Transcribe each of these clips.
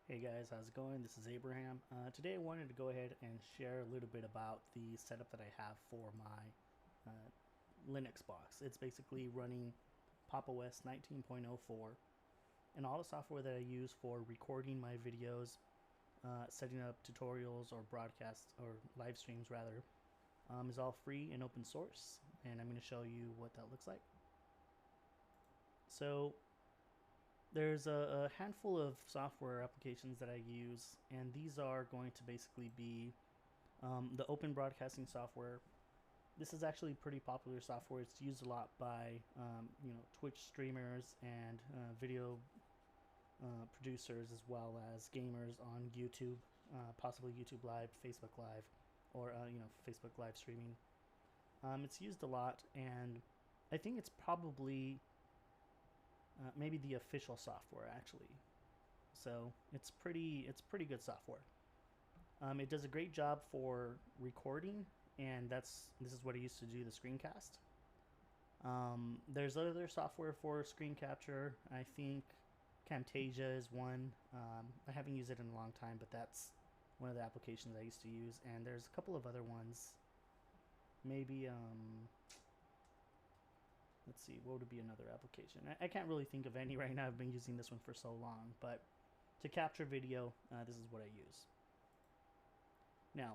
Hey guys, how's it going? This is Abraham. Today I wanted to go ahead and share a little bit about the setup that I have for my Linux box. It's basically running PopOS 19.04, and all the software that I use for recording my videos, setting up tutorials or broadcasts or live streams rather, is all free and open source, and I'm going to show you what that looks like. So there's a handful of software applications that I use, and these are going to basically be the open broadcasting software. This is actually pretty popular software. It's used a lot by Twitch streamers and video producers, as well as gamers on YouTube, possibly YouTube Live, Facebook Live, or Facebook live streaming. It's used a lot, and I think it's probably maybe the official software actually. So it's pretty good software. It does a great job for recording, and this is what I used to do the screencast. There's other software for screen capture. I think Camtasia is one. I haven't used it in a long time, but that's one of the applications I used to use. And there's a couple of other ones. Maybe let's see, what would be another application? I can't really think of any right now. I've been using this one for so long, but to capture video, this is what I use. Now,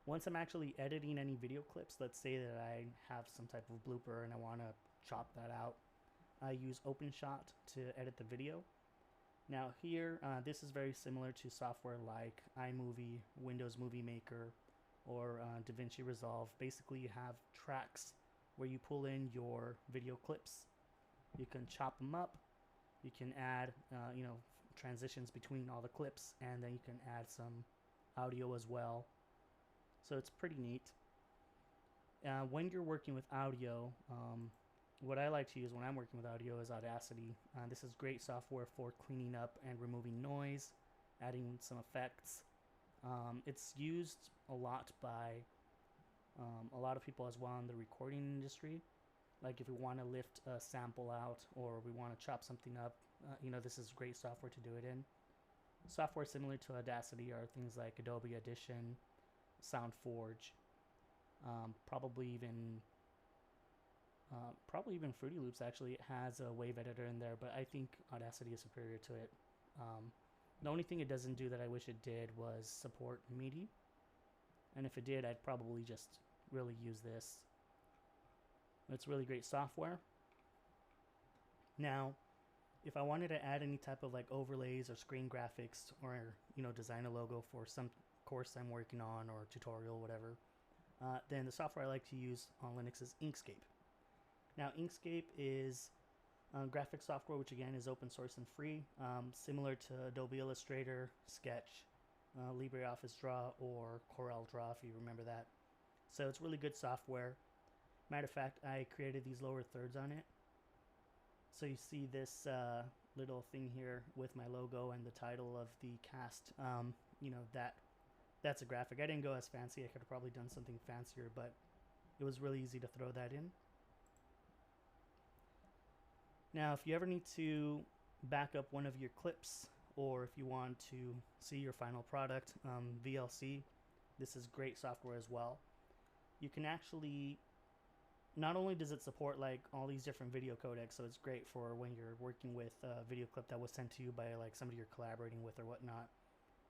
once I'm actually editing any video clips, let's say that I have some type of blooper and I want to chop that out, I use OpenShot to edit the video. Now here, this is very similar to software like iMovie, Windows Movie Maker, or DaVinci Resolve. Basically, you have tracks where you pull in your video clips. You can chop them up. You can add, transitions between all the clips, and then you can add some audio as well. So it's pretty neat. When you're working with audio, what I like to use when I'm working with audio is Audacity. This is great software for cleaning up and removing noise, adding some effects. It's used a lot by a lot of people as well in the recording industry. Like if we want to lift a sample out or we want to chop something up, this is great software to do it in. Software similar to Audacity are things like Adobe Audition, SoundForge, probably even Fruity Loops actually has a wave editor in there, but I think Audacity is superior to it. The only thing it doesn't do that I wish it did was support MIDI, and if it did, I'd probably just really use this. It's really great software. Now, if I wanted to add any type of like overlays or screen graphics, or design a logo for some course I'm working on or tutorial, whatever, then the software I like to use on Linux is Inkscape. Now, Inkscape is graphic software, which again is open source and free, similar to Adobe Illustrator, Sketch, LibreOffice Draw, or Corel Draw, if you remember that. So it's really good software. Matter of fact, I created these lower thirds on it. So you see this little thing here with my logo and the title of the cast. That's a graphic. I didn't go as fancy. I could have probably done something fancier, but it was really easy to throw that in. Now, if you ever need to back up one of your clips, or if you want to see your final product, VLC, this is great software as well. You can actually, not only does it support like all these different video codecs, so it's great for when you're working with a video clip that was sent to you by like somebody you're collaborating with or whatnot,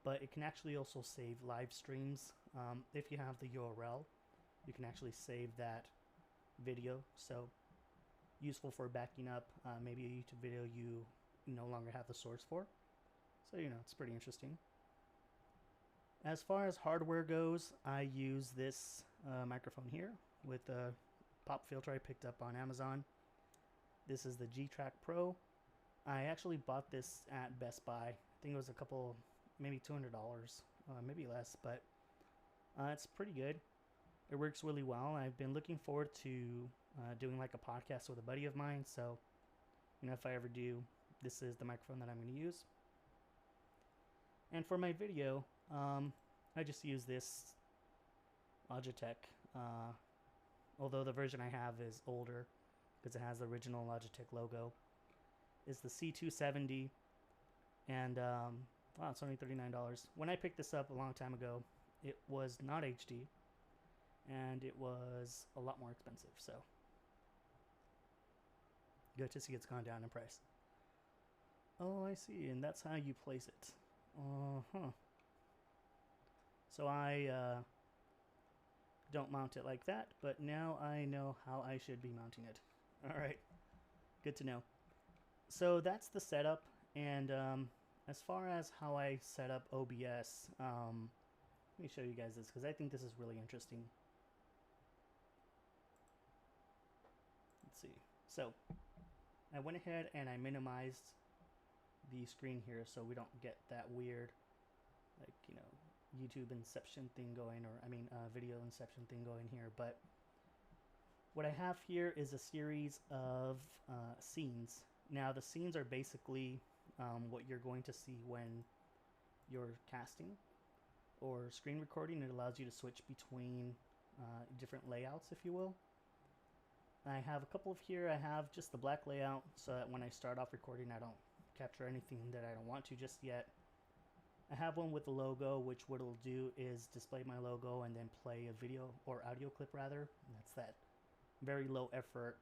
but it can actually also save live streams. If you have the URL, you can actually save that video. So useful for backing up maybe a YouTube video you no longer have the source for. So it's pretty interesting. As far as hardware goes, I use this microphone here with a pop filter I picked up on Amazon. This is the G-Track Pro. I actually bought this at Best Buy. I think it was a couple, maybe $200, maybe less, but it's pretty good. It works really well. I've been looking forward to doing like a podcast with a buddy of mine, so if I ever do, this is the microphone that I'm going to use. And for my video, I just use this Logitech, although the version I have is older because it has the original Logitech logo. It's the C270, and Wow, it's only $39. When I picked this up a long time ago, it was not HD, and it was a lot more expensive, so good to see it's gone down in price. Oh, I see, and that's how you place it. Uh-huh. So I don't mount it like that, but now I know how I should be mounting it. All right, good to know. So that's the setup, and as far as how I set up OBS, let me show you guys this because I think this is really interesting. Let's see. So I went ahead and I minimized the screen here so we don't get that weird, like, you know, YouTube inception thing going, or I mean video inception thing going here. But what I have here is a series of scenes. Now the scenes are basically what you're going to see when you're casting or screen recording. It allows you to switch between different layouts, if you will. I have a couple of here. I have just the black layout so that when I start off recording I don't capture anything that I don't want to just yet. I have one with the logo, which what it'll do is display my logo and then play a video or audio clip rather. And that's that very low effort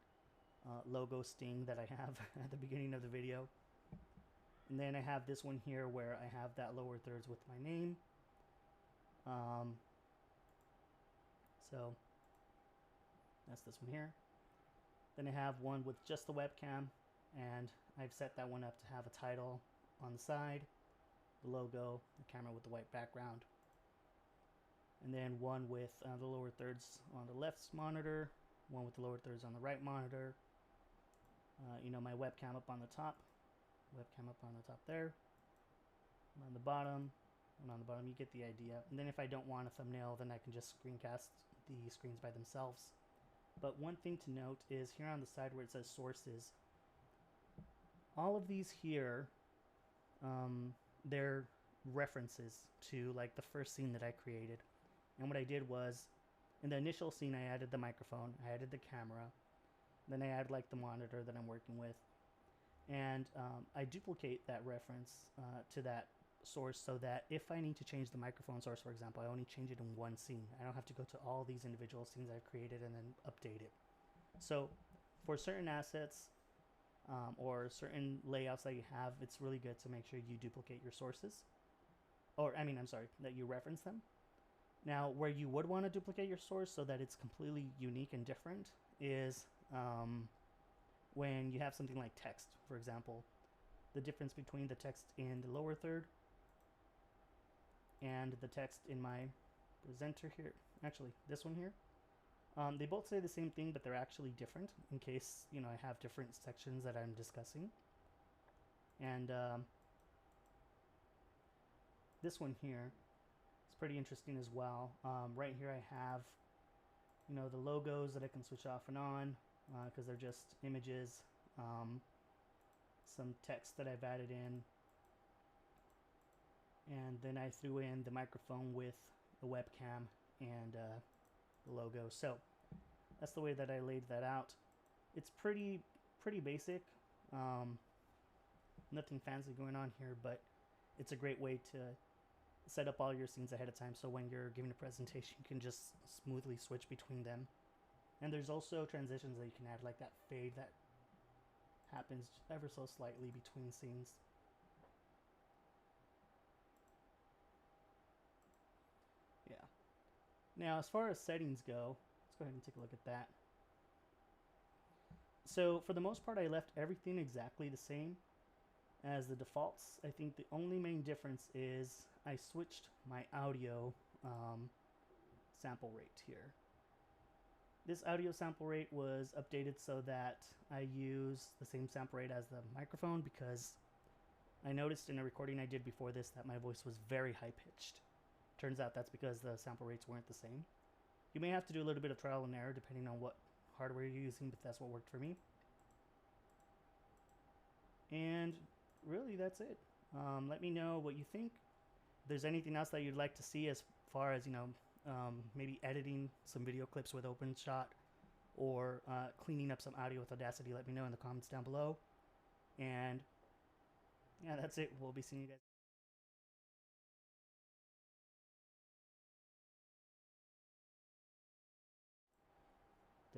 logo sting that I have at the beginning of the video. And then I have this one here where I have that lower thirds with my name. So that's this one here. Then I have one with just the webcam, and I've set that one up to have a title on the side, the logo, the camera with the white background, and then one with the lower thirds on the left monitor, one with the lower thirds on the right monitor, you know, my webcam up on the top, webcam up on the top there, and on the bottom, and on the bottom, you get the idea. And then if I don't want a thumbnail, then I can just screencast the screens by themselves. But one thing to note is here on the side where it says sources, all of these here, they're references to like the first scene that I created. And what I did was, in the initial scene I added the microphone, I added the camera, then I added like the monitor that I'm working with, and I duplicate that reference to that source so that if I need to change the microphone source, for example, I only change it in one scene. I don't have to go to all these individual scenes I've created and then update it. So for certain assets or certain layouts that you have, it's really good to make sure you duplicate your sources. Or, I mean, I'm sorry, that you reference them. Now, where you would want to duplicate your source so that it's completely unique and different is when you have something like text, for example. The difference between the text in the lower third and the text in my presenter here, actually this one here, they both say the same thing, but they're actually different in case, you know, I have different sections that I'm discussing. And this one here is pretty interesting as well. Right here I have, you know, the logos that I can switch off and on because they're just images, some text that I've added in, and then I threw in the microphone with the webcam and the logo. So that's the way that I laid that out. It's pretty basic, nothing fancy going on here, but it's a great way to set up all your scenes ahead of time so when you're giving a presentation you can just smoothly switch between them. And there's also transitions that you can add, like that fade that happens ever so slightly between scenes. Yeah. Now, as far as settings go, let's go ahead and take a look at that. So for the most part, I left everything exactly the same as the defaults. I think the only main difference is I switched my audio sample rate here. This audio sample rate was updated so that I use the same sample rate as the microphone because I noticed in a recording I did before this that my voice was very high-pitched. Turns out that's because the sample rates weren't the same. You may have to do a little bit of trial and error depending on what hardware you're using, but that's what worked for me. And really, that's it. Let me know what you think. If there's anything else that you'd like to see as far as, you know, maybe editing some video clips with OpenShot or cleaning up some audio with Audacity, let me know in the comments down below. And yeah, that's it. We'll be seeing you guys.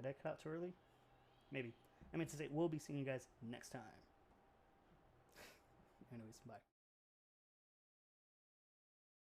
Did I cut out too early? Maybe. I meant to say we'll be seeing you guys next time. Anyways, bye.